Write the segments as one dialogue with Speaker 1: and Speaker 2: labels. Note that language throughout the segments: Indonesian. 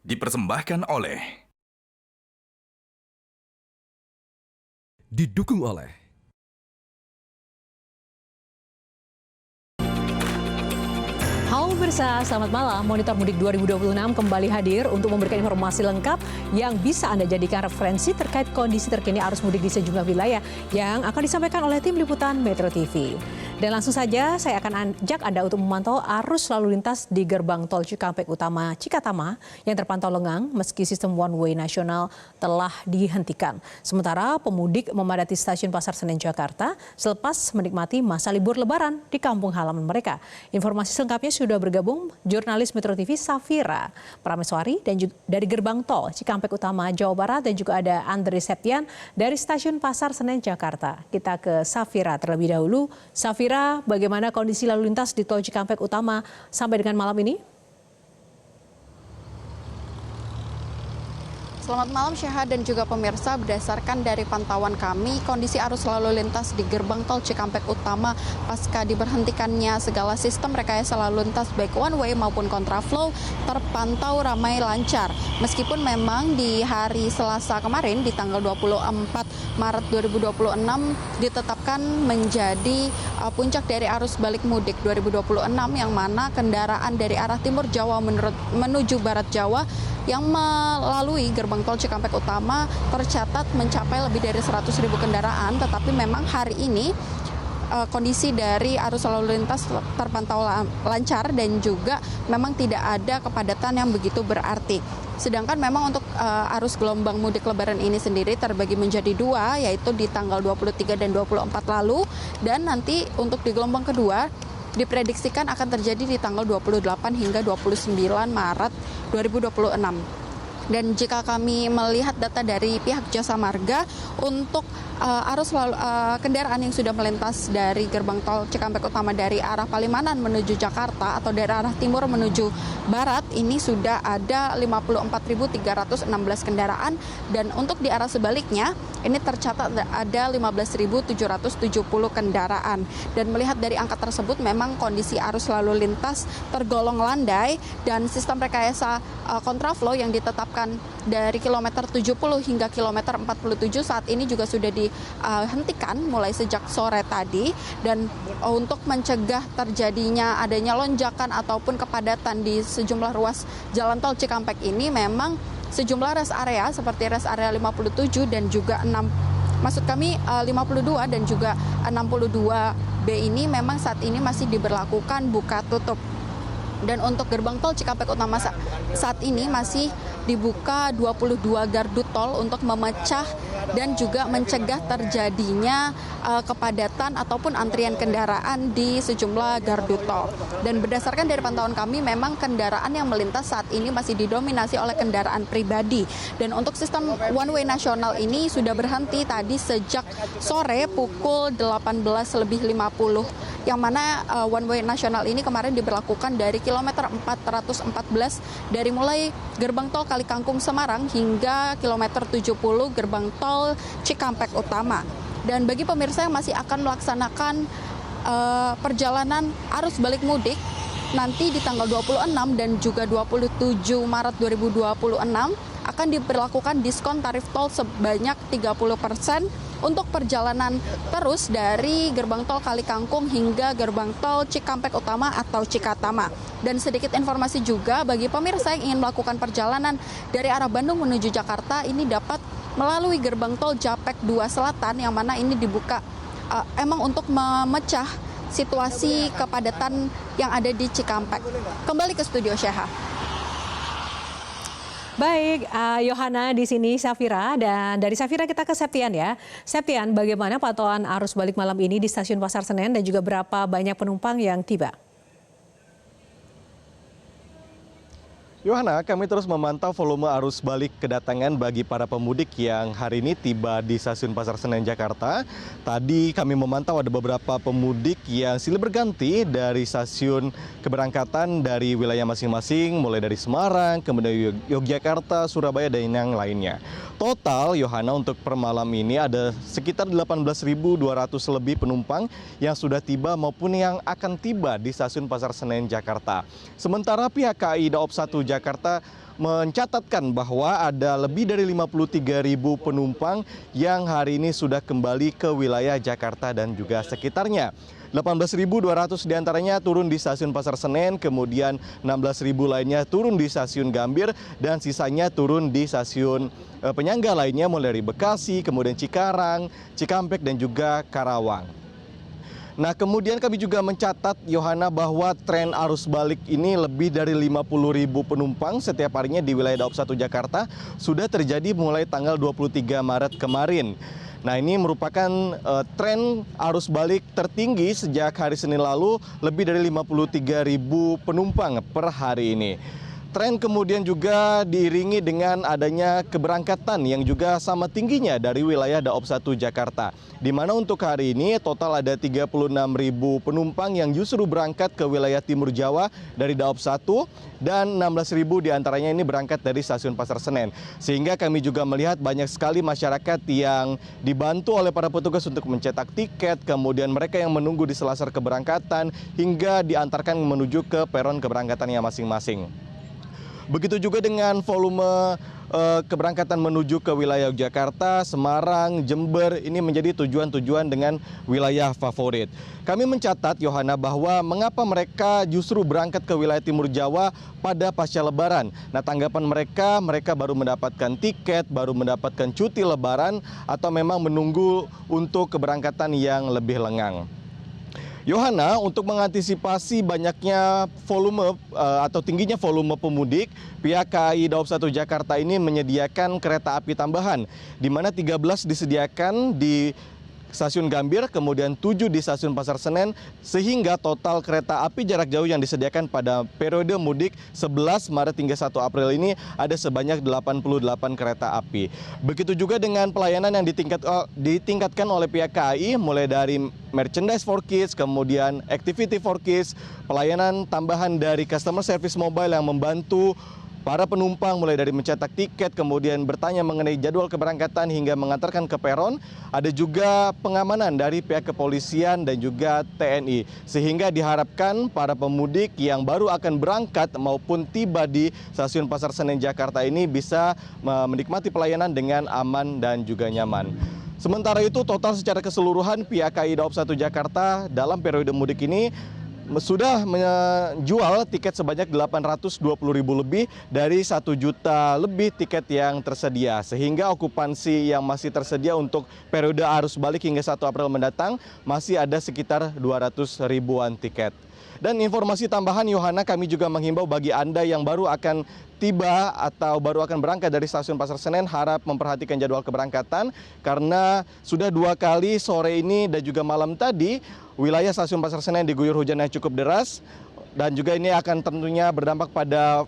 Speaker 1: Dipersembahkan oleh
Speaker 2: Didukung oleh
Speaker 3: Halo pemirsa, selamat malam. Monitor Mudik 2026 kembali hadir untuk memberikan informasi lengkap yang bisa Anda jadikan referensi terkait kondisi terkini arus mudik di sejumlah wilayah yang akan disampaikan oleh tim liputan Metro TV. Dan langsung saja saya akan ajak Anda untuk memantau arus lalu lintas di gerbang tol Cikampek Utama Cikatama yang terpantau lengang meski sistem one way nasional telah dihentikan. Sementara pemudik memadati stasiun Pasar Senen Jakarta selepas menikmati masa libur lebaran di kampung halaman mereka. Informasi selengkapnya sudah bergabung jurnalis Metro TV Safira Prameswari dan juga dari gerbang tol Cikampek Utama Jawa Barat, dan juga ada Andre Septian dari stasiun Pasar Senen Jakarta. Kita ke Safira terlebih dahulu. Safira, bagaimana kondisi lalu lintas di tol Cikampek Utama sampai dengan malam ini?
Speaker 4: Selamat malam Syahad dan juga pemirsa. Berdasarkan dari pantauan kami, kondisi arus lalu lintas di gerbang tol Cikampek Utama pasca diberhentikannya segala sistem rekayasa lalu lintas baik one way maupun kontraflow terpantau ramai lancar. Meskipun memang di hari Selasa kemarin di tanggal 24 Maret 2026 ditetapkan menjadi puncak dari arus balik mudik 2026 yang mana kendaraan dari arah timur Jawa menuju barat Jawa yang melalui gerbang tol Cikampek Utama tercatat mencapai lebih dari 100.000 kendaraan, tetapi memang hari ini kondisi dari arus lalu lintas terpantau lancar dan juga memang tidak ada kepadatan yang begitu berarti. Sedangkan memang untuk arus gelombang mudik lebaran ini sendiri terbagi menjadi dua, yaitu di tanggal 23 dan 24 lalu, dan nanti untuk di gelombang kedua diprediksikan akan terjadi di tanggal 28 hingga 29 Maret 2026. Dan jika kami melihat data dari pihak Jasa Marga untuk arus kendaraan yang sudah melintas dari gerbang tol Cikampek Utama dari arah Palimanan menuju Jakarta atau dari arah timur menuju barat ini sudah ada 54.316 kendaraan, dan untuk di arah sebaliknya ini tercatat ada 15.770 kendaraan. Dan melihat dari angka tersebut memang kondisi arus lalu lintas tergolong landai, dan sistem rekayasa kontraflow yang ditetapkan dari kilometer 70 hingga kilometer 47 saat ini juga sudah dihentikan mulai sejak sore tadi. Dan untuk mencegah terjadinya adanya lonjakan ataupun kepadatan di sejumlah ruas jalan tol Cikampek ini, memang sejumlah rest area seperti rest area 57 dan juga 52 dan juga 62B ini memang saat ini masih diberlakukan buka tutup. Dan untuk gerbang tol Cikampek Utama saat ini masih dibuka 22 gardu tol untuk memecah dan juga mencegah terjadinya kepadatan ataupun antrian kendaraan di sejumlah gardu tol. Dan berdasarkan dari pantauan kami, memang kendaraan yang melintas saat ini masih didominasi oleh kendaraan pribadi. Dan untuk sistem one way nasional ini sudah berhenti tadi sejak sore pukul 18.50, yang mana one way nasional ini kemarin diberlakukan dari kilometer 414 dari mulai gerbang tol Kalikangkung Semarang hingga kilometer 70 gerbang tol Cikampek Utama. Dan bagi pemirsa yang masih akan melaksanakan perjalanan arus balik mudik nanti di tanggal 26 dan juga 27 Maret 2026 akan diberlakukan diskon tarif tol sebanyak 30% untuk perjalanan terus dari gerbang tol Kalikangkung hingga gerbang tol Cikampek Utama atau Cikatama. Dan sedikit informasi juga bagi pemirsa yang ingin melakukan perjalanan dari arah Bandung menuju Jakarta, ini dapat melalui gerbang tol Japek 2 Selatan, yang mana ini dibuka emang untuk memecah situasi kepadatan yang ada di Cikampek. Kembali ke studio Syahah.
Speaker 3: Baik, Yohana di sini Safira, dan dari Safira kita ke Septian ya. Septian, bagaimana pantauan arus balik malam ini di stasiun Pasar Senen dan juga berapa banyak penumpang yang tiba?
Speaker 5: Yohana, kami terus memantau volume arus balik kedatangan bagi para pemudik yang hari ini tiba di stasiun Pasar Senen Jakarta. Tadi kami memantau ada beberapa pemudik yang silih berganti dari stasiun keberangkatan dari wilayah masing-masing, mulai dari Semarang, kemudian Yogyakarta, Surabaya, dan yang lainnya. Total, Yohana, untuk per malam ini ada sekitar 18.200 lebih penumpang yang sudah tiba maupun yang akan tiba di stasiun Pasar Senen Jakarta. Sementara pihak KAI Daob 1 Jakarta Jakarta mencatatkan bahwa ada lebih dari 53.000 penumpang yang hari ini sudah kembali ke wilayah Jakarta dan juga sekitarnya. 18.200 diantaranya turun di stasiun Pasar Senen, kemudian 16.000 lainnya turun di stasiun Gambir, dan sisanya turun di stasiun penyangga lainnya mulai dari Bekasi, kemudian Cikarang, Cikampek, dan juga Karawang. Nah, kemudian kami juga mencatat, Yohana, bahwa tren arus balik ini lebih dari 50.000 penumpang setiap harinya di wilayah Daob 1 Jakarta sudah terjadi mulai tanggal 23 Maret kemarin. Nah, ini merupakan tren arus balik tertinggi sejak hari Senin lalu, lebih dari 53.000 penumpang per hari ini. Tren kemudian juga diiringi dengan adanya keberangkatan yang juga sama tingginya dari wilayah Daob 1 Jakarta. Di mana untuk hari ini total ada 36.000 penumpang yang justru berangkat ke wilayah Timur Jawa dari Daob 1 dan 16.000 diantaranya ini berangkat dari stasiun Pasar Senen. Sehingga kami juga melihat banyak sekali masyarakat yang dibantu oleh para petugas untuk mencetak tiket, kemudian mereka yang menunggu di selasar keberangkatan hingga diantarkan menuju ke peron keberangkatannya masing-masing. Begitu juga dengan volume keberangkatan menuju ke wilayah Jakarta, Semarang, Jember, ini menjadi tujuan-tujuan dengan wilayah favorit. Kami mencatat, Yohana, bahwa mengapa mereka justru berangkat ke wilayah Timur Jawa pada pasca Lebaran. Nah, tanggapan mereka baru mendapatkan tiket, baru mendapatkan cuti Lebaran, atau memang menunggu untuk keberangkatan yang lebih lengang. Yohana, untuk mengantisipasi banyaknya volume atau tingginya volume pemudik, pihak KAI Daob 1 Jakarta ini menyediakan kereta api tambahan, di mana 13 disediakan di stasiun Gambir, kemudian 7 di stasiun Pasar Senen, sehingga total kereta api jarak jauh yang disediakan pada periode mudik 11 Maret hingga 1 April ini ada sebanyak 88 kereta api. Begitu juga dengan pelayanan yang ditingkatkan oleh pihak KAI, mulai dari merchandise for kids, kemudian activity for kids, pelayanan tambahan dari customer service mobile yang membantu para penumpang mulai dari mencetak tiket, kemudian bertanya mengenai jadwal keberangkatan hingga mengantarkan ke peron. Ada juga pengamanan dari pihak kepolisian dan juga TNI. Sehingga diharapkan para pemudik yang baru akan berangkat maupun tiba di stasiun Pasar Senen Jakarta ini bisa menikmati pelayanan dengan aman dan juga nyaman. Sementara itu, total secara keseluruhan pihak KAI Daob 1 Jakarta dalam periode mudik ini sudah menjual tiket sebanyak 820.000 lebih dari 1 juta lebih tiket yang tersedia. Sehingga okupansi yang masih tersedia untuk periode arus balik hingga 1 April mendatang masih ada sekitar 200 ribuan tiket. Dan informasi tambahan, Yohana, kami juga menghimbau bagi Anda yang baru akan tiba atau baru akan berangkat dari stasiun Pasar Senen, harap memperhatikan jadwal keberangkatan karena sudah 2 kali sore ini dan juga malam tadi wilayah stasiun Pasar Senen diguyur hujan yang cukup deras, dan juga ini akan tentunya berdampak pada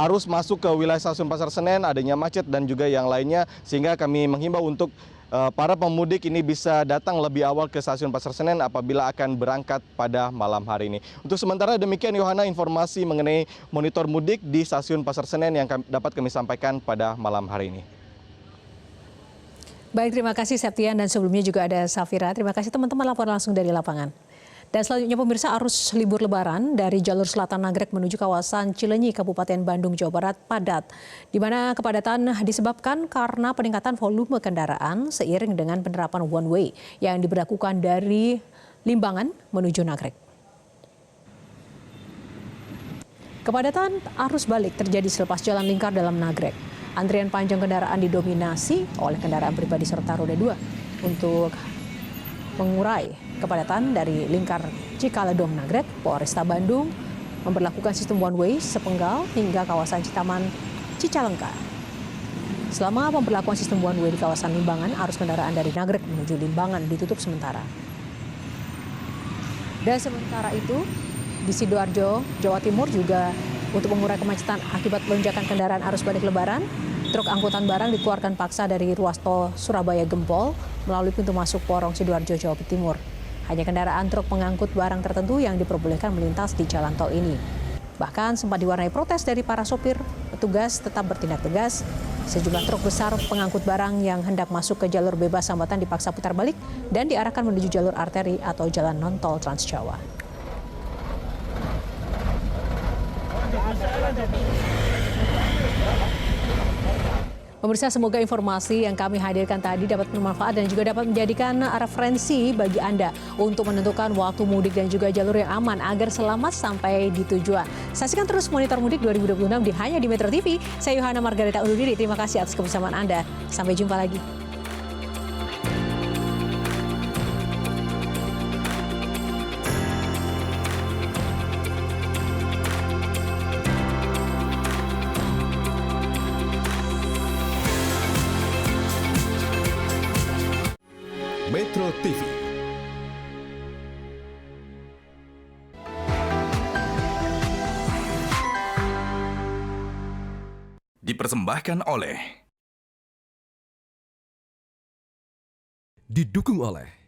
Speaker 5: arus masuk ke wilayah stasiun Pasar Senen, adanya macet dan juga yang lainnya, sehingga kami menghimbau untuk para pemudik ini bisa datang lebih awal ke stasiun Pasar Senen apabila akan berangkat pada malam hari ini. Untuk sementara demikian, Yohana, informasi mengenai monitor mudik di stasiun Pasar Senen yang dapat kami sampaikan pada malam hari ini.
Speaker 3: Baik, terima kasih Septian, dan sebelumnya juga ada Safira. Terima kasih teman-teman laporan langsung dari lapangan. Dan selanjutnya pemirsa, arus libur lebaran dari jalur selatan Nagrek menuju kawasan Cileunyi, Kabupaten Bandung, Jawa Barat padat. Di mana kepadatan disebabkan karena peningkatan volume kendaraan seiring dengan penerapan one way yang diberlakukan dari Limbangan menuju Nagrek. Kepadatan arus balik terjadi selepas jalan lingkar dalam Nagrek. Antrian panjang kendaraan didominasi oleh kendaraan pribadi serta roda 2. Untuk mengurai kepadatan dari lingkar Cikaledong Nagrek, Polresta Bandung memberlakukan sistem one way sepenggal hingga kawasan Citaman Cicalengka. Selama pemberlakuan sistem one way di kawasan Limbangan, arus kendaraan dari Nagrek menuju Limbangan ditutup sementara. Dan sementara itu, di Sidoarjo, Jawa Timur juga untuk mengurai kemacetan akibat lonjakan kendaraan arus balik lebaran, truk angkutan barang dikeluarkan paksa dari ruas tol Surabaya Gempol melalui pintu masuk Porong Sidoarjo, Jawa Timur. Hanya kendaraan truk pengangkut barang tertentu yang diperbolehkan melintas di jalan tol ini. Bahkan sempat diwarnai protes dari para sopir, petugas tetap bertindak tegas. Sejumlah truk besar pengangkut barang yang hendak masuk ke jalur bebas hambatan dipaksa putar balik dan diarahkan menuju jalur arteri atau jalan non-tol Trans Jawa. Pemirsa, semoga informasi yang kami hadirkan tadi dapat bermanfaat dan juga dapat menjadikan referensi bagi Anda untuk menentukan waktu mudik dan juga jalur yang aman agar selamat sampai di tujuan. Saksikan terus Monitor Mudik 2026 hanya di Metro TV. Saya Yohana Margareta undur diri. Terima kasih atas kebersamaan Anda. Sampai jumpa lagi.
Speaker 1: Metro TV.
Speaker 2: Dipersembahkan oleh
Speaker 1: Didukung oleh